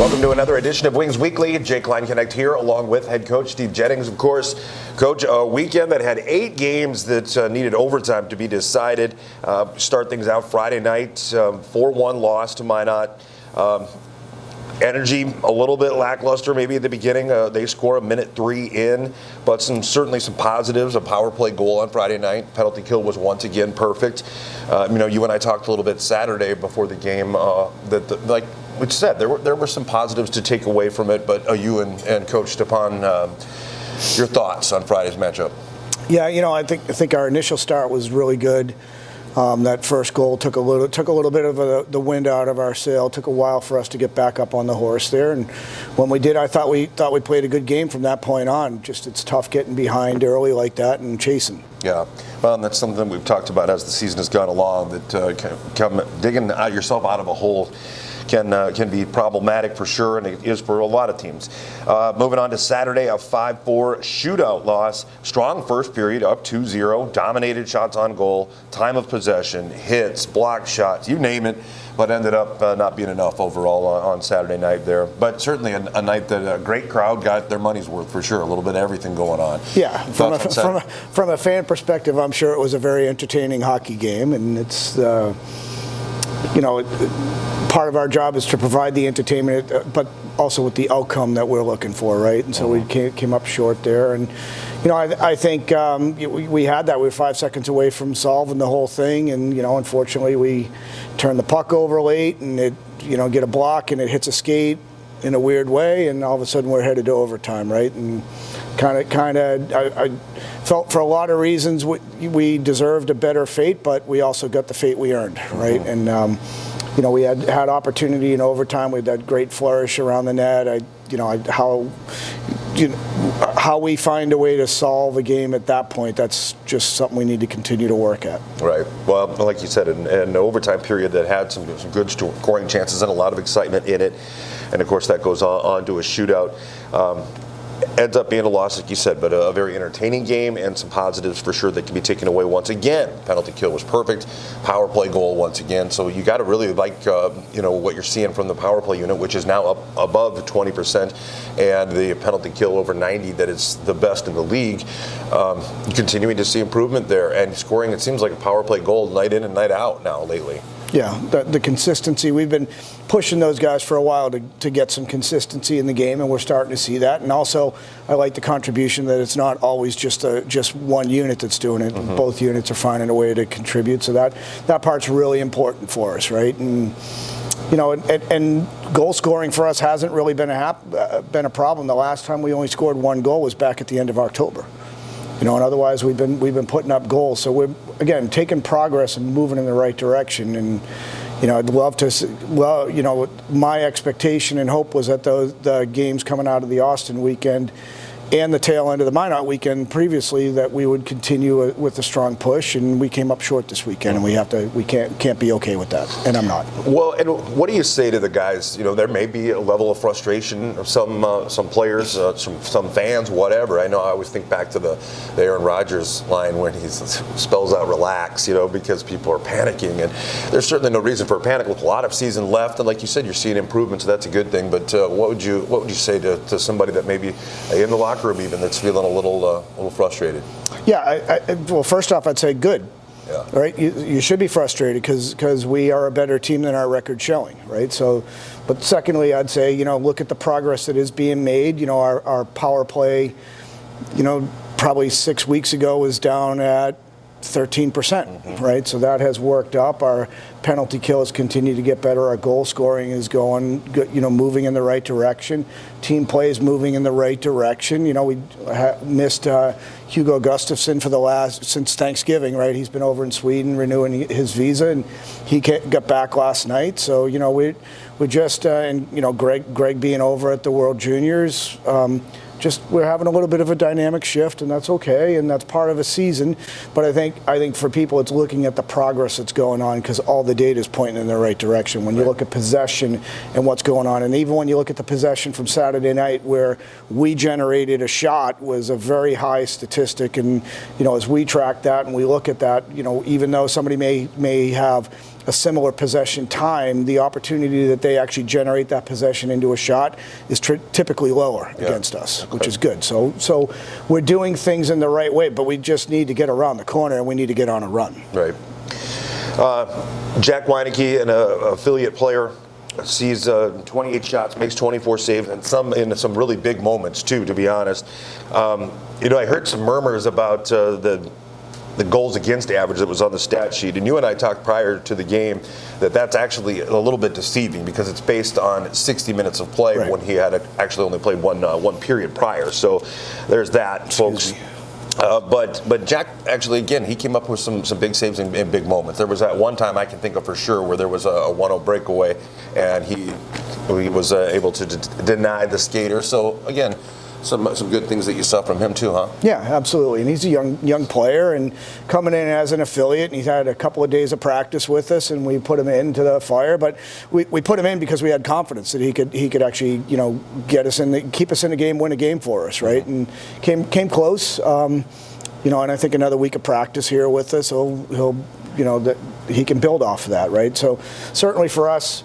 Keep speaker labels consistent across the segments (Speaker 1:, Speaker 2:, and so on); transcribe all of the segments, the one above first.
Speaker 1: Welcome to another edition of Wings Weekly. Jake Line-Connect here, along with head coach Steve Jennings, of course. Coach, a weekend that had 8 games that needed overtime to be decided. Start things out Friday night, 4-1 loss to Minot. Energy a little bit lackluster maybe at the beginning. They score a minute 3 in, but certainly some positives. A power play goal on Friday night. Penalty kill was once again perfect. You and I talked a little bit Saturday before the game like we said, there were some positives to take away from it, but you and Coach Stepan, your thoughts on Friday's matchup?
Speaker 2: Yeah, I think our initial start was really good. That first goal took a little bit of the wind out of our sail. Took a while for us to get back up on the horse there, and when we did, I thought we played a good game from that point on. Just it's tough getting behind early like that and chasing.
Speaker 1: Yeah, well, and that's something we've talked about as the season has gone along. That digging yourself out of a hole can be problematic for sure, and it is for a lot of teams. Moving on to Saturday, a 5-4 shootout loss. Strong first period, up 2-0, dominated shots on goal, time of possession, hits, blocked shots, you name it, but ended up not being enough overall on Saturday night there. But certainly a night that a great crowd got their money's worth for sure. A little bit of everything going on.
Speaker 2: Yeah, from a fan perspective, I'm sure it was a very entertaining hockey game, and it's part of our job is to provide the entertainment, but also with the outcome that we're looking for, right? And so we came up short there. And, I think we had that. We were 5 seconds away from solving the whole thing. And, unfortunately, we turned the puck over late and it, get a block and it hits a skate in a weird way. And all of a sudden we're headed to overtime, right? And I felt for a lot of reasons we deserved a better fate, but we also got the fate we earned, right? And, we had opportunity in overtime. We had that great flourish around the net. How we find a way to solve a game at that point, that's just something we need to continue to work at. Right.
Speaker 1: Well, like you said, an overtime period that had some good scoring chances and a lot of excitement in it. And, of course, that goes on to a shootout. Ends up being a loss, like you said, but a very entertaining game and some positives for sure that can be taken away once again. Penalty kill was perfect. Power play goal once again. So you got to really like, what you're seeing from the power play unit, which is now up above 20%, and the penalty kill over 90, that is the best in the league. Continuing to see improvement there and scoring, it seems like a power play goal night in and night out now lately.
Speaker 2: Yeah, the consistency. We've been pushing those guys for a while to get some consistency in the game, and we're starting to see that. And also, I like the contribution that it's not always just one unit that's doing it. Mm-hmm. Both units are finding a way to contribute. So that part's really important for us, right? And and goal scoring for us hasn't really been a problem. The last time we only scored one goal was back at the end of October. And otherwise we've been putting up goals. So we're, again, taking progress and moving in the right direction. And, I'd love to, my expectation and hope was that the games coming out of the Austin weekend and the tail end of the Minot weekend previously, that we would continue with a strong push, and we came up short this weekend, and we can't be okay with that, and I'm not.
Speaker 1: Well, and what do you say to the guys? There may be a level of frustration of some players, some fans, whatever. I know I always think back to the Aaron Rodgers line when he spells out relax, because people are panicking, and there's certainly no reason for a panic with a lot of season left, and like you said, you're seeing improvement, so that's a good thing. But what would you say to somebody that maybe in the locker room even that's feeling a little frustrated?
Speaker 2: Yeah, well, first off, I'd say good. Yeah. Right, you should be frustrated because we are a better team than our record showing, right? So, but secondly, I'd say look at the progress that is being made. Our power play, probably 6 weeks ago was down at 13%, right? So that has worked up. Our penalty kill has continued to get better. Our goal scoring is going, moving in the right direction. Team play is moving in the right direction. We missed Hugo Gustafsson since Thanksgiving, right? He's been over in Sweden renewing his visa, and he got back last night. So we just Greg being over at the World Juniors. We're having a little bit of a dynamic shift, and that's okay, and that's part of a season. But I think for people, it's looking at the progress that's going on, because all the data is pointing in the right direction. When you look at possession and what's going on, and even when you look at the possession from Saturday night, where we generated a shot, was a very high statistic. And as we track that and we look at that, even though somebody may have a similar possession time, the opportunity that they actually generate that possession into a shot is typically lower against us, which is good. So we're doing things in the right way, but we just need to get around the corner and we need to get on a run.
Speaker 1: Right. Jack Weineke, an affiliate player, sees 28 shots, makes 24 saves, and some in some really big moments too, to be honest. I heard some murmurs about the goals against average that was on the stat sheet, and you and I talked prior to the game that's actually a little bit deceiving because it's based on 60 minutes of play when he had actually only played one period prior. So there's that, folks. But Jack actually, again, he came up with some big saves in big moments. There was that one time I can think of for sure where there was a 1-0 breakaway, and he was able to deny the skater. So again, some good things that you saw from him too, huh?
Speaker 2: Yeah, absolutely. And he's a young player, and coming in as an affiliate, and he's had a couple of days of practice with us, and we put him into the fire. But we put him in because we had confidence that he could actually get us in, keep us in the game, win a game for us, right? And came close. And I think another week of practice here with us, he'll that he can build off of that, right? So certainly for us,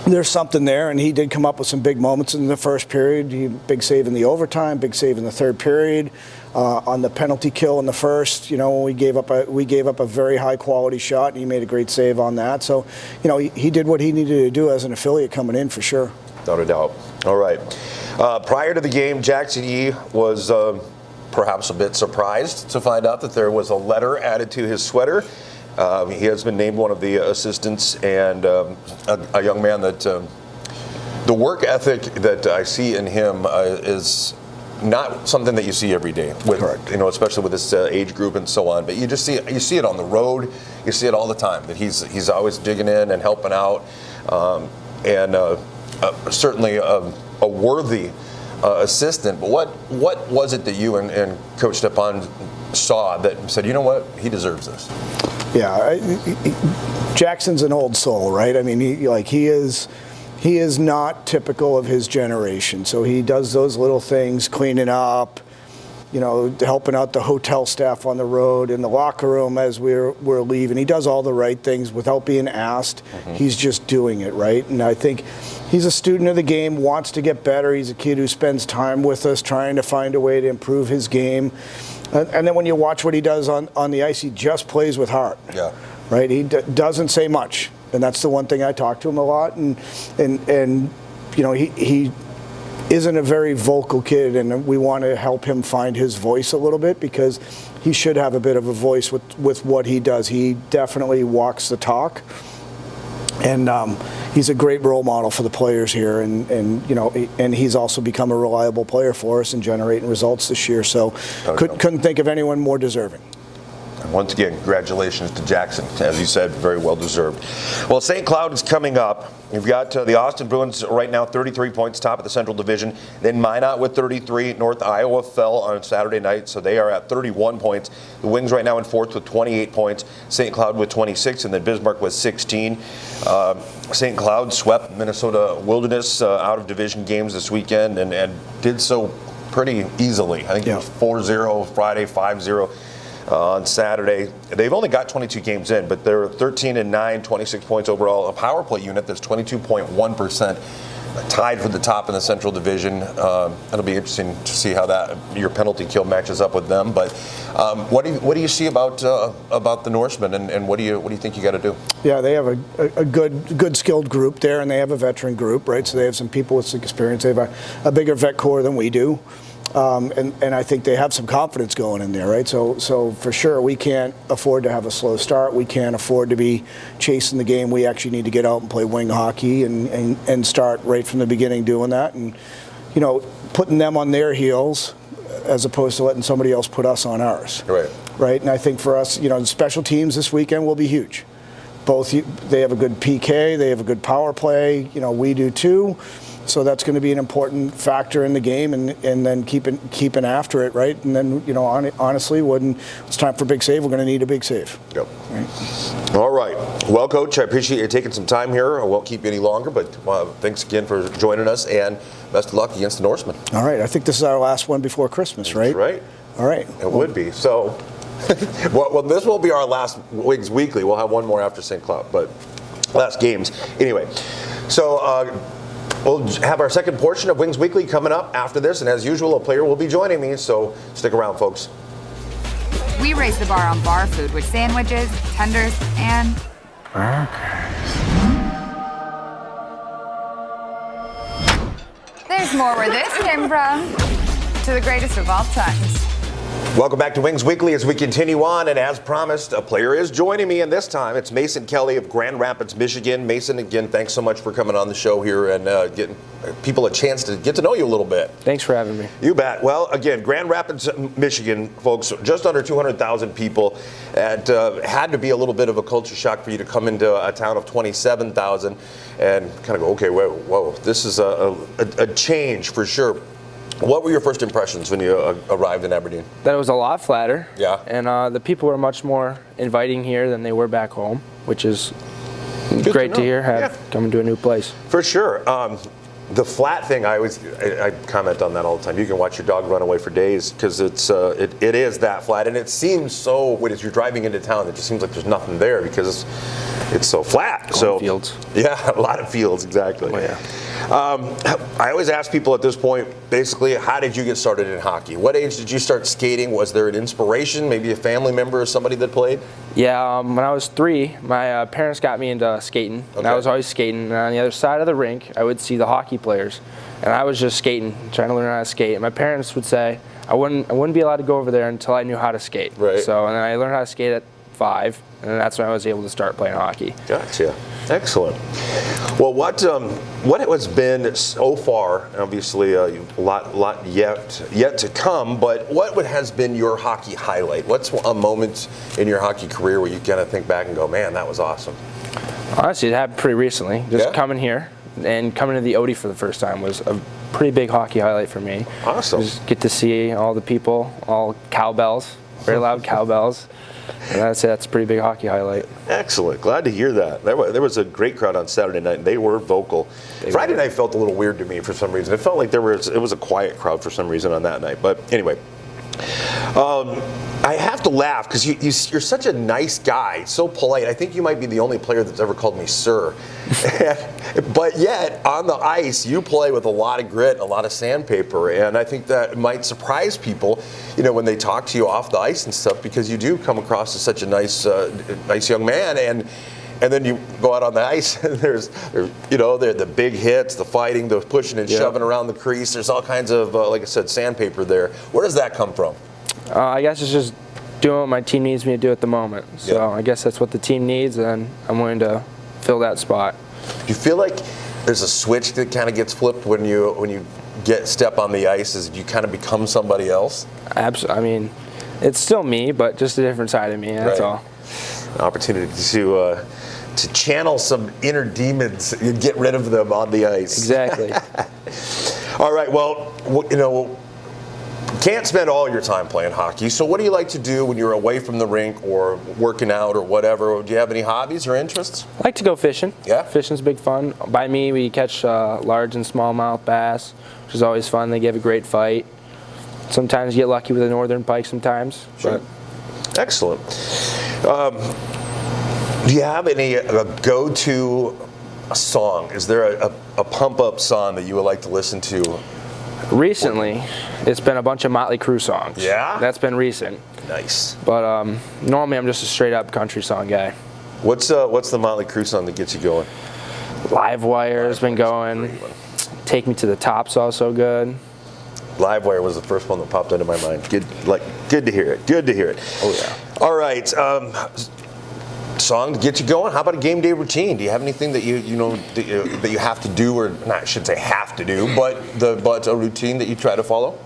Speaker 2: there's something there, and he did come up with some big moments in the first period. Big save in the overtime, big save in the third period. On the penalty kill in the first, we gave up a very high quality shot, and he made a great save on that. So, he did what he needed to do as an affiliate coming in for sure.
Speaker 1: Without a doubt. All right. Prior to the game, Jackson E was perhaps a bit surprised to find out that there was a letter added to his sweater. He has been named one of the assistants, and a young man that the work ethic that I see in him is not something that you see every day.
Speaker 2: Correct.
Speaker 1: Especially with this age group and so on. But you see it on the road. You see it all the time. That he's always digging in and helping out, and certainly a worthy assistant. But what was it that you and Coach Stepan saw that said, you know what, he deserves this?
Speaker 2: Yeah, Jackson's an old soul, right? I mean, he is not typical of his generation. So he does those little things, cleaning up, helping out the hotel staff on the road, in the locker room as we're leaving. He does all the right things without being asked. Mm-hmm. He's just doing it, right? And I think he's a student of the game, wants to get better. He's a kid who spends time with us, trying to find a way to improve his game. And then when you watch what he does on the ice, he just plays with heart. Yeah. Right? He doesn't say much, and that's the one thing I talk to him a lot. And he isn't a very vocal kid, and we want to help him find his voice a little bit because he should have a bit of a voice with what he does. He definitely walks the talk. And he's a great role model for the players here, and he's also become a reliable player for us and generating results this year. So couldn't think of anyone more deserving.
Speaker 1: And once again, congratulations to Jackson. As you said, very well deserved. Well, St. Cloud is coming up. You've got the Austin Bruins right now, 33 points, top of the Central Division. Then Minot with 33. North Iowa fell on Saturday night, so they are at 31 points. The Wings right now in fourth with 28 points. St. Cloud with 26, and then Bismarck with 16. St. Cloud swept Minnesota Wilderness out of division games this weekend and did so pretty easily. I think it was 4-0 Friday, 5-0. On Saturday. They've only got 22 games in, but they're 13-9, 26 points overall. A power play unit that's 22.1%, tied for the top in the Central Division. It'll be interesting to see how that your penalty kill matches up with them. But what do you see about the Norsemen, and what do you think you got to do? Yeah,
Speaker 2: they have a good skilled group there, and they have a veteran group, right? So they have some people with some experience. They have a bigger vet core than we do. And I think they have some confidence going in there, right? So for sure, we can't afford to have a slow start. We can't afford to be chasing the game. We actually need to get out and play wing hockey and start right from the beginning doing that. And, putting them on their heels as opposed to letting somebody else put us on ours. Right? And I think for us, special teams this weekend will be huge. They have a good PK. They have a good power play. We do too. So that's going to be an important factor in the game, and then keeping after it, right? And then, honestly, when it's time for a big save, we're going to need a big save.
Speaker 1: Yep. Right. All right. Well, Coach, I appreciate you taking some time here. I won't keep you any longer, but thanks again for joining us, and best of luck against the Norsemen.
Speaker 2: All right. I think this is our last one before Christmas, right?
Speaker 1: That's right.
Speaker 2: All right.
Speaker 1: It would be. So Well, this will be our last Wings Weekly. We'll have one more after St. Cloud, but last games. Anyway, so we'll have our second portion of Wings Weekly coming up after this, and as usual, a player will be joining me, so stick around, folks.
Speaker 3: We raise the bar on bar food with sandwiches, tenders, and there's more where this came from. To the greatest of all times.
Speaker 1: Welcome back to Wings Weekly as we continue on, and as promised, a player is joining me, and this time it's Mason Kelly of Grand Rapids, Michigan. Mason, again, thanks so much for coming on the show here and getting people a chance to get to know you a little bit.
Speaker 4: Thanks for having me.
Speaker 1: You bet. Well, again, Grand Rapids, Michigan, folks, just under 200,000 people. It had to be a little bit of a culture shock for you to come into a town of 27,000 and kind of go, okay, whoa, this is a change for sure. What were your first impressions when you arrived in Aberdeen?
Speaker 4: That it was a lot flatter.
Speaker 1: Yeah.
Speaker 4: And the people were much more inviting here than they were back home, which is
Speaker 1: Good
Speaker 4: great to hear, coming to a new place.
Speaker 1: For sure. The flat thing, I comment on that all the time. You can watch your dog run away for days because it is that flat, and it seems so. When you're driving into town, it just seems like there's nothing there because it's so flat.
Speaker 4: Fields.
Speaker 1: Yeah, a lot of fields, exactly.
Speaker 4: Oh, yeah.
Speaker 1: I always ask people at this point, basically, how did you get started in hockey? What age did you start skating? Was there an inspiration, maybe a family member or somebody that played?
Speaker 4: Yeah, when I was 3, my parents got me into skating, and I was always skating. And on the other side of the rink, I would see the hockey players, and I was just skating, trying to learn how to skate. And my parents would say I wouldn't be allowed to go over there until I knew how to skate.
Speaker 1: Right.
Speaker 4: So, and then I learned how to skate at 5, and that's when I was able to start playing hockey.
Speaker 1: Gotcha. Excellent. Well, what has been so far? Obviously, a lot yet to come. But what has been your hockey highlight? What's a moment in your hockey career where you kind of think back and go, "Man, that was awesome"?
Speaker 4: Honestly, it happened pretty recently. Just coming here and coming to the Odie for the first time was a pretty big hockey highlight for me.
Speaker 1: Awesome.
Speaker 4: Just get to see all the people, all cowbells, very loud cowbells. And I'd say that's a pretty big hockey highlight.
Speaker 1: Excellent. Glad to hear that. There was a great crowd on Saturday night, and they were vocal. Friday night felt a little weird to me for some reason. It felt like it was a quiet crowd for some reason on that night. But anyway, I have to laugh because you're such a nice guy, so polite. I think you might be the only player that's ever called me sir. But yet, on the ice, you play with a lot of grit, a lot of sandpaper, and I think that might surprise people, when they talk to you off the ice and stuff, because you do come across as such a nice young man, and then you go out on the ice, and there's the big hits, the fighting, the pushing and shoving around the crease. There's all kinds of, like I said, sandpaper there. Where does that come from?
Speaker 4: I guess it's just doing what my team needs me to do at the moment. So I guess that's what the team needs, and I'm willing to fill that spot.
Speaker 1: Do you feel like there's a switch that kind of gets flipped when you step on the ice, as you kind of become somebody else?
Speaker 4: Absolutely. I mean, it's still me, but just a different side of me. That's all.
Speaker 1: An opportunity to channel some inner demons and get rid of them on the ice.
Speaker 4: Exactly.
Speaker 1: All right. Well, can't spend all your time playing hockey. So what do you like to do when you're away from the rink or working out or whatever? Do you have any hobbies or interests?
Speaker 4: I like to go fishing.
Speaker 1: Yeah?
Speaker 4: Fishing's big fun. By me, we catch large and smallmouth bass, which is always fun. They give a great fight. Sometimes you get lucky with a northern pike sometimes.
Speaker 1: Sure.
Speaker 4: But.
Speaker 1: Excellent. Do you have any go-to song? Is there a pump-up song that you would like to listen to?
Speaker 4: Recently, it's been a bunch of Motley Crue songs.
Speaker 1: Yeah?
Speaker 4: That's been recent.
Speaker 1: Nice.
Speaker 4: But normally I'm just a straight-up country song guy.
Speaker 1: What's the Motley Crue song that gets you going?
Speaker 4: Live Wire has been going. Take Me to the Top's also good.
Speaker 1: Live Wire was the first one that popped into my mind. Good to hear it. Good to hear it.
Speaker 4: Oh yeah.
Speaker 1: All right. Song to get you going. How about a game day routine? Do you have anything that that you have to do, or not? I shouldn't say have to do, but a routine that you try to follow?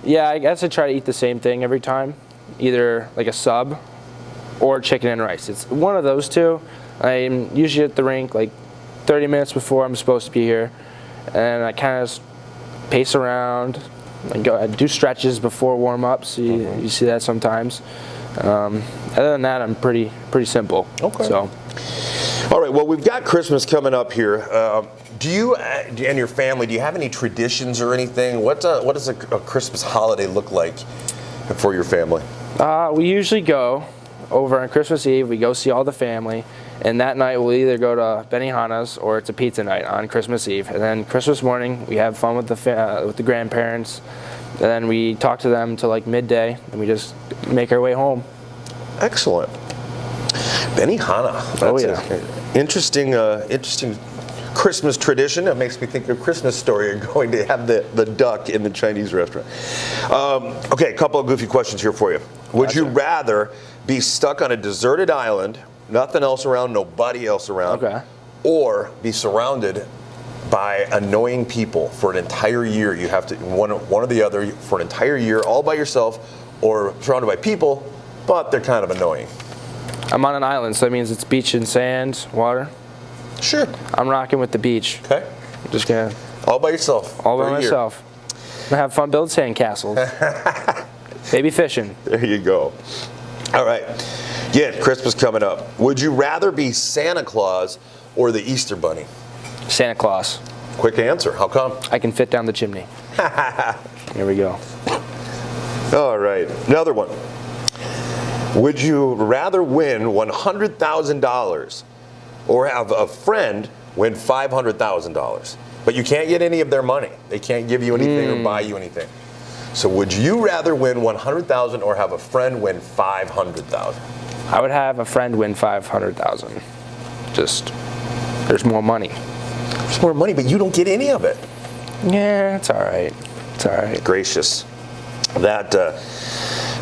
Speaker 4: Yeah, I guess I try to eat the same thing every time, either like a sub or chicken and rice. It's one of those two. I'm usually at the rink like 30 minutes before I'm supposed to be here, and I kind of pace around. I do stretches before warm-ups. You see that sometimes. Other than that, I'm pretty simple.
Speaker 1: Okay.
Speaker 4: So.
Speaker 1: All right. Well, we've got Christmas coming up here. Do you and your family, do you have any traditions or anything? What does a Christmas holiday look like for your family?
Speaker 4: We usually go over on Christmas Eve. We go see all the family, and that night we'll either go to Benihana's or it's a pizza night on Christmas Eve. And then Christmas morning we have fun with the grandparents, and then we talk to them till like midday, and we just make our way home.
Speaker 1: Excellent. Benihana. That's
Speaker 4: yeah.
Speaker 1: Interesting Christmas tradition. It makes me think of Christmas Story. You're going to have the duck in the Chinese restaurant. Okay, a couple of goofy questions here for you. Would you rather be stuck on a deserted island, nothing else around, nobody else around, or be surrounded by annoying people for an entire year? You have to one or the other for an entire year, all by yourself, or surrounded by people, but they're kind of annoying.
Speaker 4: I'm on an island, so that means it's beach and sand, water.
Speaker 1: Sure.
Speaker 4: I'm rocking with the beach.
Speaker 1: Okay.
Speaker 4: Just gonna.
Speaker 1: All by yourself.
Speaker 4: All by myself. I'm gonna have fun building sand castles. Maybe fishing.
Speaker 1: There you go. All right. Yeah, Christmas coming up. Would you rather be Santa Claus or the Easter Bunny?
Speaker 4: Santa Claus.
Speaker 1: Quick answer. How come?
Speaker 4: I can fit down the chimney. Here we go.
Speaker 1: All right. Another one. Would you rather win $100,000 or have a friend win $500,000? But you can't get any of their money. They can't give you anything or buy you anything. So would you rather win $100,000 or have a friend win $500,000?
Speaker 4: I would have a friend win $500,000. Just, there's more money.
Speaker 1: There's more money, but you don't get any of it.
Speaker 4: Yeah, it's all right. It's all right.
Speaker 1: Gracious. That,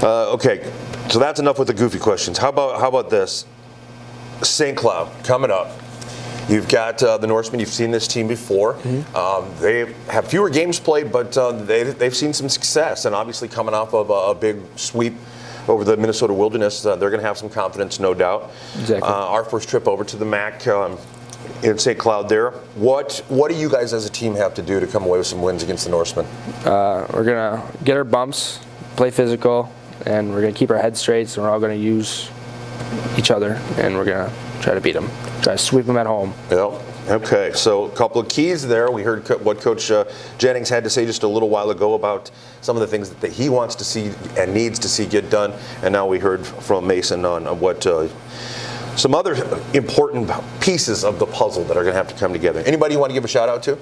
Speaker 1: okay. So that's enough with the goofy questions. How about this? St. Cloud coming up. You've got the Norsemen. You've seen this team before. They have fewer games played, but they've seen some success. And obviously, coming off of a big sweep over the Minnesota Wilderness, they're going to have some confidence, no doubt.
Speaker 4: Exactly.
Speaker 1: Our first trip over to the MAC in St. Cloud. There. What do you guys as a team have to do to come away with some wins against the Norsemen?
Speaker 4: We're gonna get our bumps, play physical, and we're gonna keep our heads straight. So we're all gonna use each other, and we're gonna try to beat them. Try to sweep them at home.
Speaker 1: Yep. Okay, so a couple of keys there. We heard what Coach Jennings had to say just a little while ago about some of the things that he wants to see and needs to see get done. And now we heard from Mason on what some other important pieces of the puzzle that are going to have to come together. Anybody you want to give a shout out to?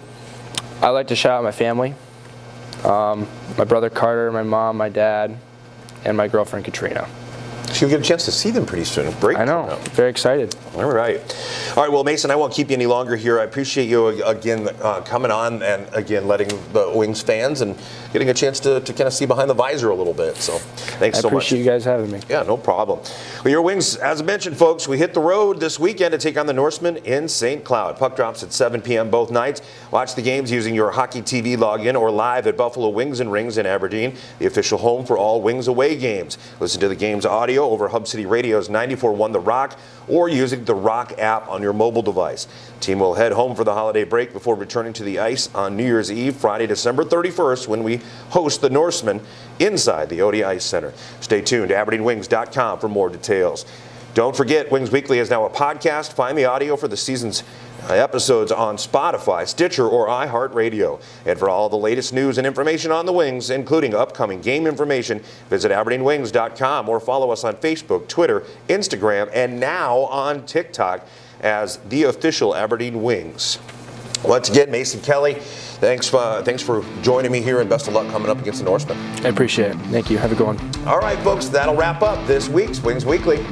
Speaker 4: I'd like to shout out my family. My brother Carter, my mom, my dad, and my girlfriend Katrina.
Speaker 1: So you'll get a chance to see them pretty soon. Break.
Speaker 4: I know. Very excited.
Speaker 1: All right. All right. Well, Mason, I won't keep you any longer here. I appreciate you again coming on and again letting the Wings fans and getting a chance to kind of see behind the visor a little bit. So thanks so much.
Speaker 4: I appreciate you guys having me.
Speaker 1: Yeah, no problem. Well, your Wings, as I mentioned, folks, we hit the road this weekend to take on the Norsemen in St. Cloud. Puck drops at 7 p.m. both nights. Watch the games using your Hockey TV login or live at Buffalo Wings and Rings in Aberdeen, the official home for all Wings away games. Listen to the game's audio over Hub City Radio's 94.1 The Rock or using the Rock app on your mobile device. Team will head home for the holiday break before returning to the ice on New Year's Eve, Friday, December 31st, when we host the Norsemen inside the Odie Ice Center. Stay tuned to AberdeenWings.com for more details. Don't forget, Wings Weekly is now a podcast. Find the audio for the season's episodes on Spotify, Stitcher, or iHeartRadio. And for all the latest news and information on the Wings, including upcoming game information, visit AberdeenWings.com or follow us on Facebook, Twitter, Instagram, and now on TikTok as the official Aberdeen Wings. Once again, Mason Kelly, thanks for joining me here, and best of luck coming up against the Norsemen.
Speaker 4: I appreciate it. Thank you. Have a good one.
Speaker 1: All right, folks, that'll wrap up this week's Wings Weekly.